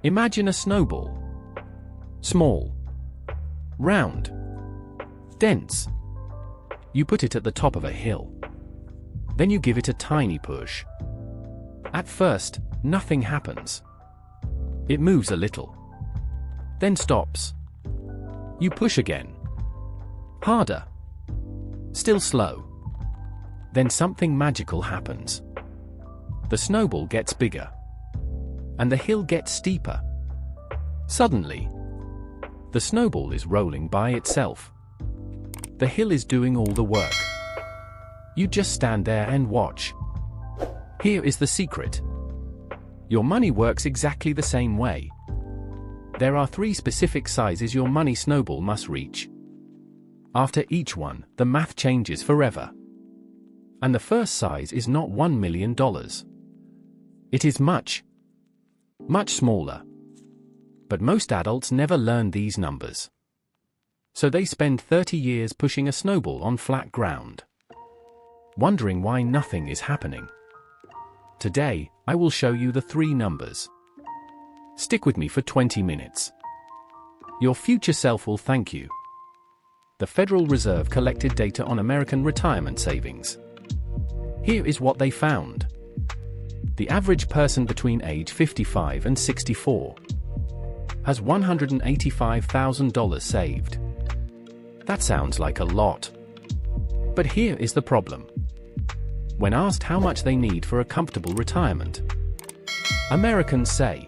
Imagine a snowball. Small, round, dense. You put it at the top of a hill. Then you give it a tiny push. At first, nothing happens. It moves a little, then stops. You push again. Harder. Still slow. Then something magical happens. The snowball gets bigger. And the hill gets steeper. Suddenly, the snowball is rolling by itself. The hill is doing all the work. You just stand there and watch. Here is the secret. Your money works exactly the same way. There are 3 specific sizes your money snowball must reach. After each one, the math changes forever. And the first size is not $1 million. It is much, much smaller. But most adults never learn these numbers. So they spend 30 years pushing a snowball on flat ground, wondering why nothing is happening. Today, I will show you the 3 numbers. Stick with me for 20 minutes. Your future self will thank you. The Federal Reserve collected data on American retirement savings. Here is what they found. The average person between age 55 and 64 has $185,000 saved. That sounds like a lot. But here is the problem. When asked how much they need for a comfortable retirement, Americans say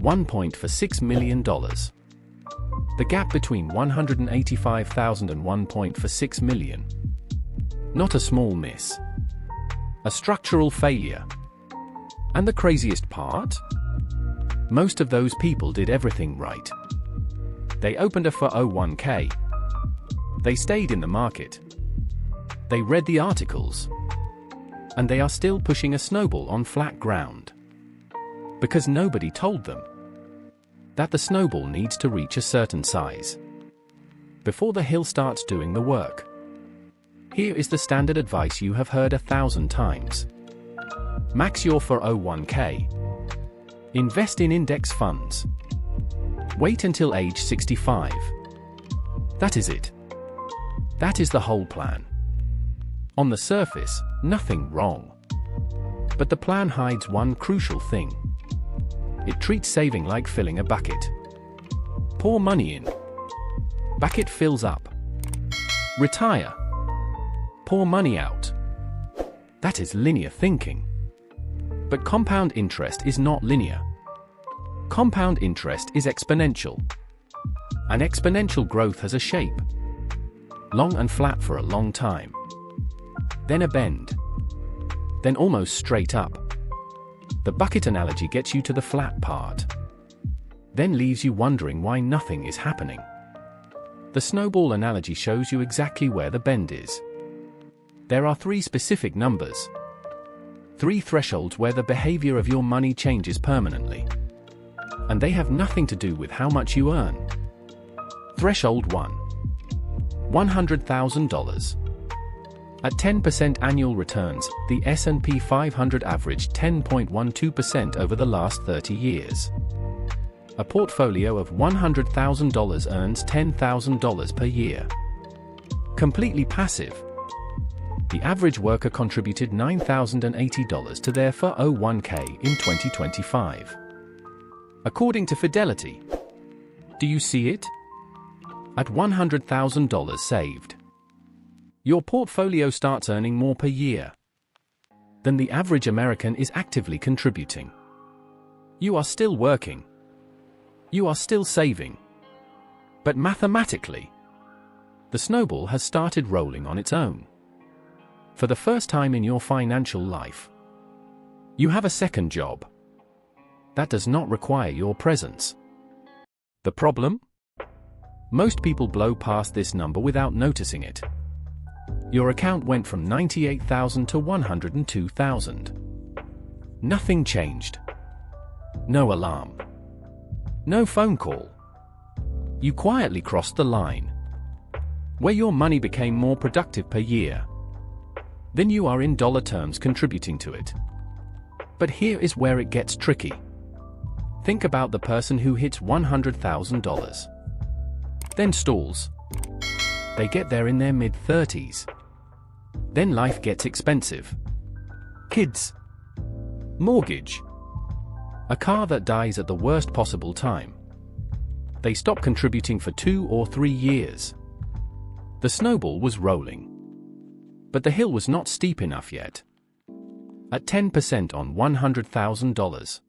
$1.6 million. The gap between $185,000 and $1.6 million. Not a small miss. A structural failure. And the craziest part? Most of those people did everything right. They opened a 401k. They stayed in the market. They read the articles. And they are still pushing a snowball on flat ground. Because nobody told them that the snowball needs to reach a certain size before the hill starts doing the work. Here is the standard advice you have heard 1,000 times. Max your 401k. Invest in index funds. Wait until age 65. That is it. That is the whole plan. On the surface, nothing wrong. But the plan hides one crucial thing. It treats saving like filling a bucket. Pour money in. Bucket fills up. Retire. Pour money out. That is linear thinking. But compound interest is not linear. Compound interest is exponential. And exponential growth has a shape. Long and flat for a long time. Then a bend. Then almost straight up. The bucket analogy gets you to the flat part. Then leaves you wondering why nothing is happening. The snowball analogy shows you exactly where the bend is. There are 3 specific numbers. 3 thresholds where the behavior of your money changes permanently. And they have nothing to do with how much you earn. Threshold 1. $100,000. At 10% annual returns, the S&P 500 averaged 10.12% over the last 30 years. A portfolio of $100,000 earns $10,000 per year. Completely passive. The average worker contributed $9,080 to their 401k in 2025. According to Fidelity. Do you see it? At $100,000 saved, your portfolio starts earning more per year than the average American is actively contributing. You are still working. You are still saving. But mathematically, the snowball has started rolling on its own. For the first time in your financial life, you have a second job that does not require your presence. The problem? Most people blow past this number without noticing it. Your account went from $98,000 to $102,000. Nothing changed. No alarm. No phone call. You quietly crossed the line, where your money became more productive per year than you are in dollar terms contributing to it. But here is where it gets tricky. Think about the person who hits $100,000. Then stalls. They get there in their mid-30s. Then life gets expensive. Kids. Mortgage. A car that dies at the worst possible time. They stop contributing for 2 or 3 years. The snowball was rolling. But the hill was not steep enough yet. At 10% on $100,000.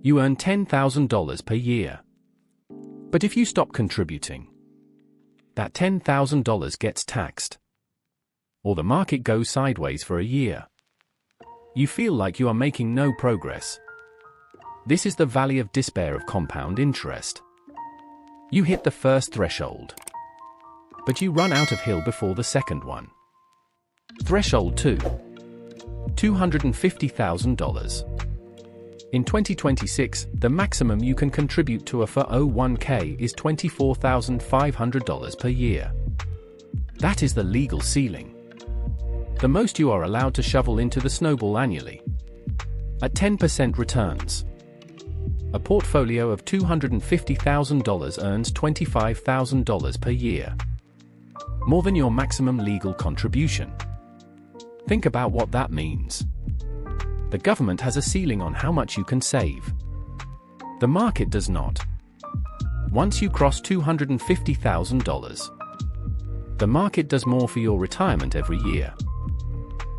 You earn $10,000 per year. But if you stop contributing, that $10,000 gets taxed. Or the market goes sideways for a year. You feel like you are making no progress. This is the valley of despair of compound interest. You hit the first threshold. But you run out of hill before the second one. Threshold 2. $250,000. In 2026, the maximum you can contribute to a 401k is $24,500 per year. That is the legal ceiling. The most you are allowed to shovel into the snowball annually. At 10% returns. A portfolio of $250,000 earns $25,000 per year. More than your maximum legal contribution. Think about what that means. The government has a ceiling on how much you can save. The market does not. Once you cross $250,000, the market does more for your retirement every year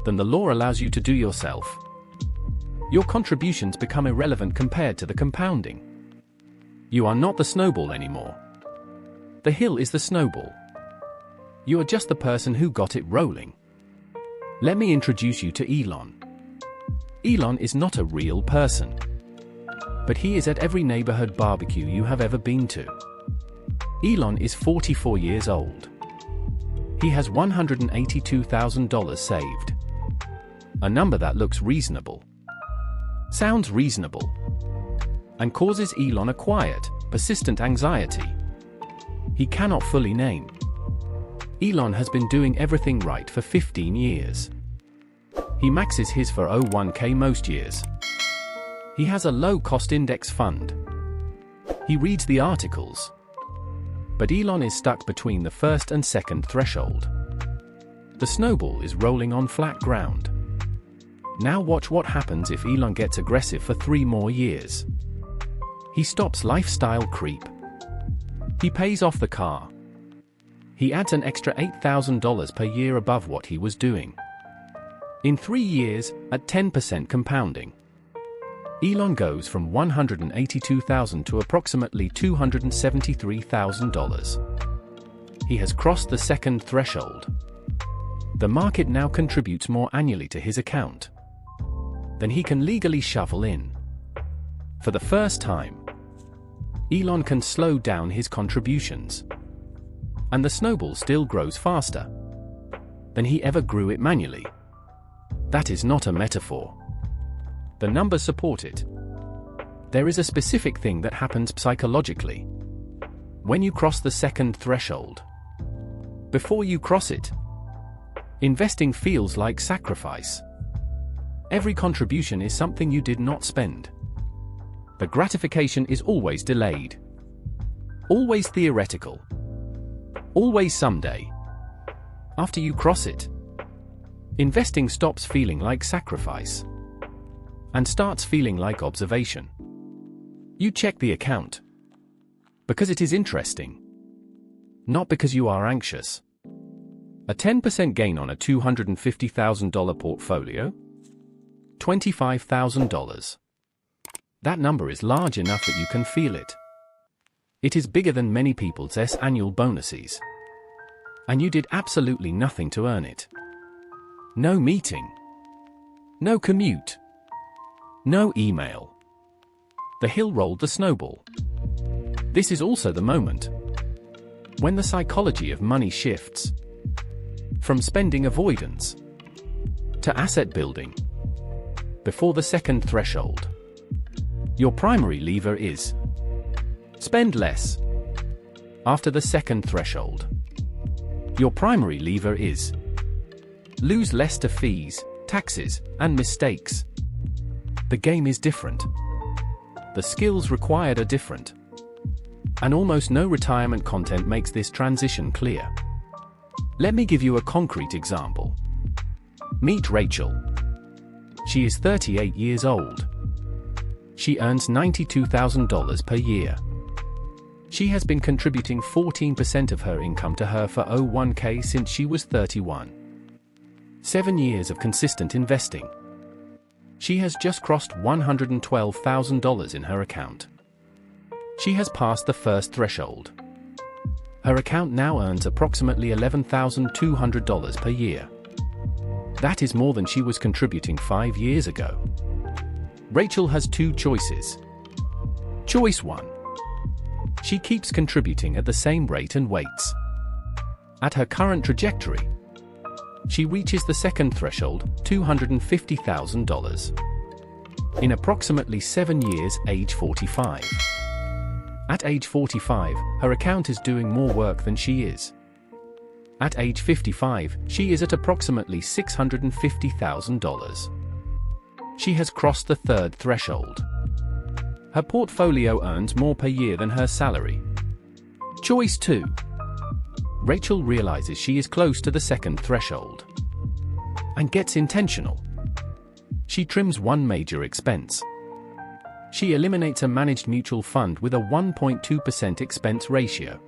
than the law allows you to do yourself. Your contributions become irrelevant compared to the compounding. You are not the snowball anymore. The hill is the snowball. You are just the person who got it rolling. Let me introduce you to Elon. Elon is not a real person. But he is at every neighborhood barbecue you have ever been to. Elon is 44 years old. He has $182,000 saved. A number that looks reasonable. Sounds reasonable. And causes Elon a quiet, persistent anxiety he cannot fully name. Elon has been doing everything right for 15 years. He maxes his 401k most years. He has a low-cost index fund. He reads the articles. But Elon is stuck between the first and second threshold. The snowball is rolling on flat ground. Now watch what happens if Elon gets aggressive for 3 more years. He stops lifestyle creep. He pays off the car. He adds an extra $8,000 per year above what he was doing. In 3 years, at 10% compounding, Elon goes from $182,000 to approximately $273,000. He has crossed the second threshold. The market now contributes more annually to his account than he can legally shovel in. For the first time, Elon can slow down his contributions. And the snowball still grows faster than he ever grew it manually. That is not a metaphor. The numbers support it. There is a specific thing that happens psychologically when you cross the second threshold. Before you cross it, investing feels like sacrifice. Every contribution is something you did not spend. The gratification is always delayed. Always theoretical. Always someday. After you cross it, investing stops feeling like sacrifice and starts feeling like observation. You check the account because it is interesting, not because you are anxious. A 10% gain on a $250,000 portfolio? $25,000. That number is large enough that you can feel it. It is bigger than many people's annual bonuses. And you did absolutely nothing to earn it. No meeting. No commute. No email. The hill rolled the snowball. This is also the moment when the psychology of money shifts from spending avoidance to asset building. Before the second threshold, your primary lever is spend less. After the second threshold, your primary lever is lose less to fees, taxes, and mistakes. The game is different. The skills required are different. And almost no retirement content makes this transition clear. Let me give you a concrete example. Meet Rachel. She is 38 years old. She earns $92,000 per year. She has been contributing 14% of her income to her 401k since she was 31. 7 years of consistent investing. She has just crossed $112,000 in her account. She has passed the first threshold. Her account now earns approximately $11,200 per year. That is more than she was contributing 5 years ago. Rachel has two choices. Choice 1. She keeps contributing at the same rate and waits. At her current trajectory, she reaches the second threshold, $250,000. In approximately 7 years, age 45. At age 45, her account is doing more work than she is. At age 55, she is at approximately $650,000. She has crossed the third threshold. Her portfolio earns more per year than her salary. Choice 2. Rachel realizes she is close to the second threshold and gets intentional. She trims one major expense. She eliminates a managed mutual fund with a 1.2% expense ratio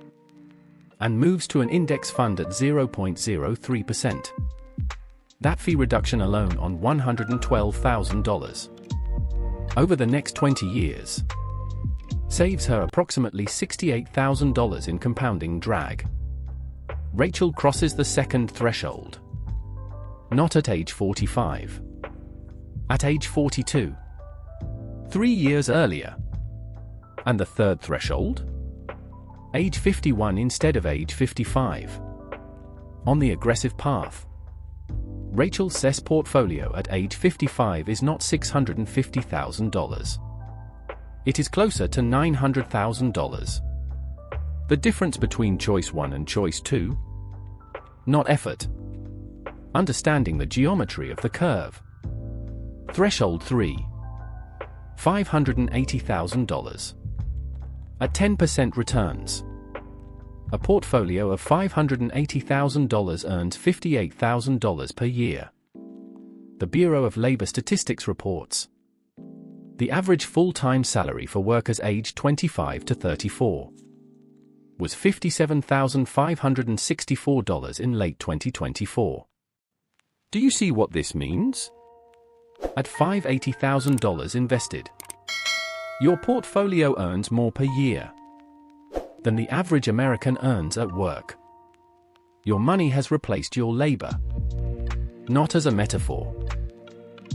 and moves to an index fund at 0.03%. That fee reduction alone on $112,000 over the next 20 years saves her approximately $68,000 in compounding drag. Rachel crosses the second threshold. Not at age 45. At age 42. 3 years earlier. And the third threshold? Age 51 instead of age 55. On the aggressive path. Rachel's CES portfolio at age 55 is not $650,000. It is closer to $900,000. The difference between choice 1 and choice 2? Not effort. Understanding the geometry of the curve. Threshold 3. $580,000. At 10% returns. A portfolio of $580,000 earns $58,000 per year. The Bureau of Labor Statistics reports. The average full-time salary for workers aged 25 to 34 was $57,564 in late 2024. Do you see what this means? At $580,000 invested, your portfolio earns more per year than the average American earns at work. Your money has replaced your labor. Not as a metaphor.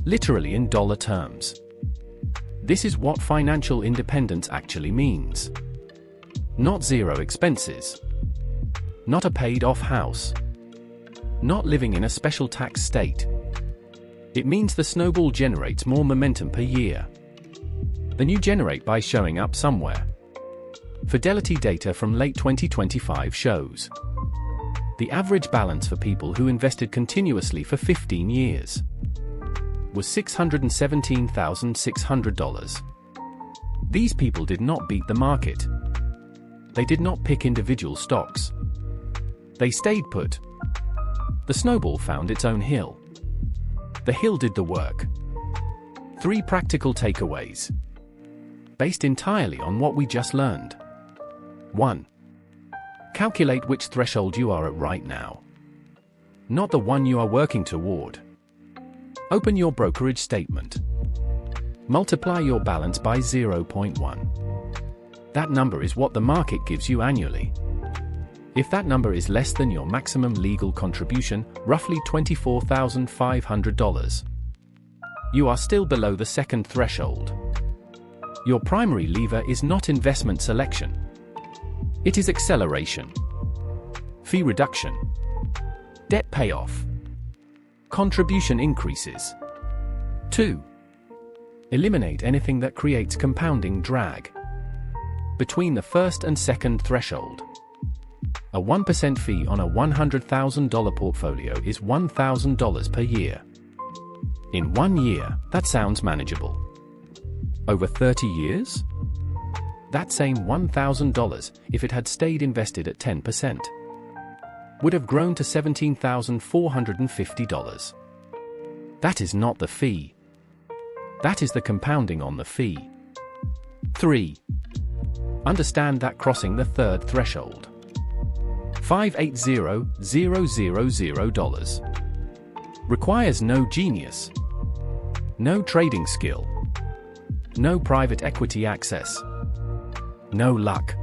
Literally in dollar terms. This is what financial independence actually means. Not zero expenses. Not a paid-off house. Not living in a special tax state. It means the snowball generates more momentum per year than you generate by showing up somewhere. Fidelity data from late 2025 shows the average balance for people who invested continuously for 15 years was $617,600. These people did not beat the market. They did not pick individual stocks. They stayed put. The snowball found its own hill. The hill did the work. 3 practical takeaways, based entirely on what we just learned. 1. Calculate which threshold you are at right now, not the one you are working toward. Open your brokerage statement. Multiply your balance by 0.1. That number is what the market gives you annually. If that number is less than your maximum legal contribution, roughly $24,500, you are still below the second threshold. Your primary lever is not investment selection. It is acceleration, fee reduction, debt payoff, contribution increases. 2. Eliminate anything that creates compounding drag between the first and second threshold. A 1% fee on a $100,000 portfolio is $1,000 per year. In 1 year, that sounds manageable. Over 30 years? That same $1,000, if it had stayed invested at 10%, would have grown to $17,450. That is not the fee. That is the compounding on the fee. 3. Understand that crossing the third threshold, $580,000, requires no genius, no trading skill, no private equity access, no luck.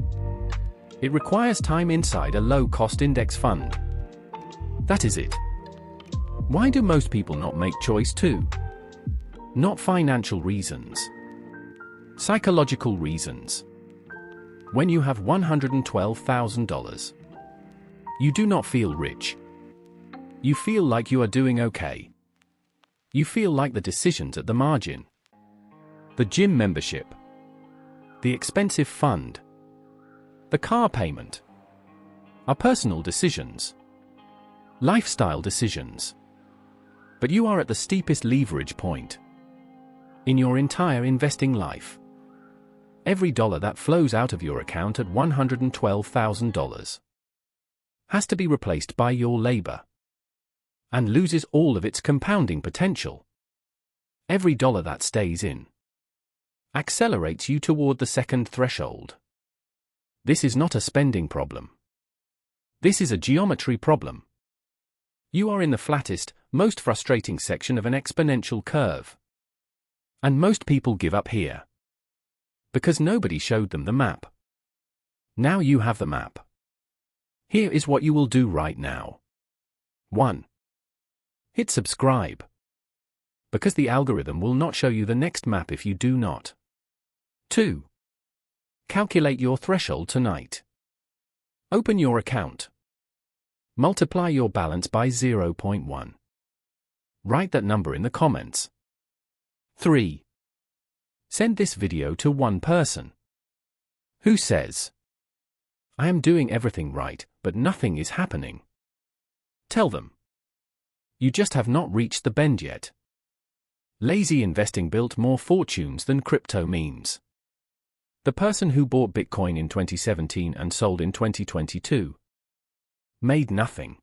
It requires time inside a low-cost index fund. That is it. Why do most people not make choice 2? Not financial reasons. Psychological reasons. When you have $112,000, you do not feel rich. You feel like you are doing okay. You feel like the decisions at the margin, the gym membership, the expensive fund, the car payment, are personal decisions, lifestyle decisions. But you are at the steepest leverage point in your entire investing life. Every dollar that flows out of your account at $112,000 has to be replaced by your labor and loses all of its compounding potential. Every dollar that stays in accelerates you toward the second threshold. This is not a spending problem. This is a geometry problem. You are in the flattest, most frustrating section of an exponential curve. And most people give up here because nobody showed them the map. Now you have the map. Here is what you will do right now. 1. Hit subscribe, because the algorithm will not show you the next map if you do not. 2. Calculate your threshold tonight. Open your account. Multiply your balance by 0.1. Write that number in the comments. 3. Send this video to one person who says, I am doing everything right, but nothing is happening. Tell them, you just have not reached the bend yet. Lazy investing built more fortunes than crypto memes. The person who bought Bitcoin in 2017 and sold in 2022 made nothing.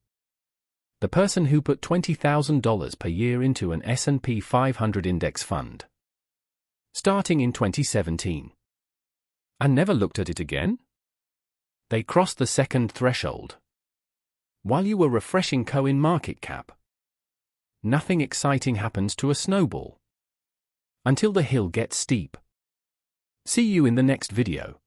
The person who put $20,000 per year into an S&P 500 index fund starting in 2017 and never looked at it again? They crossed the second threshold while you were refreshing CoinMarketCap. Nothing exciting happens to a snowball until the hill gets steep. See you in the next video.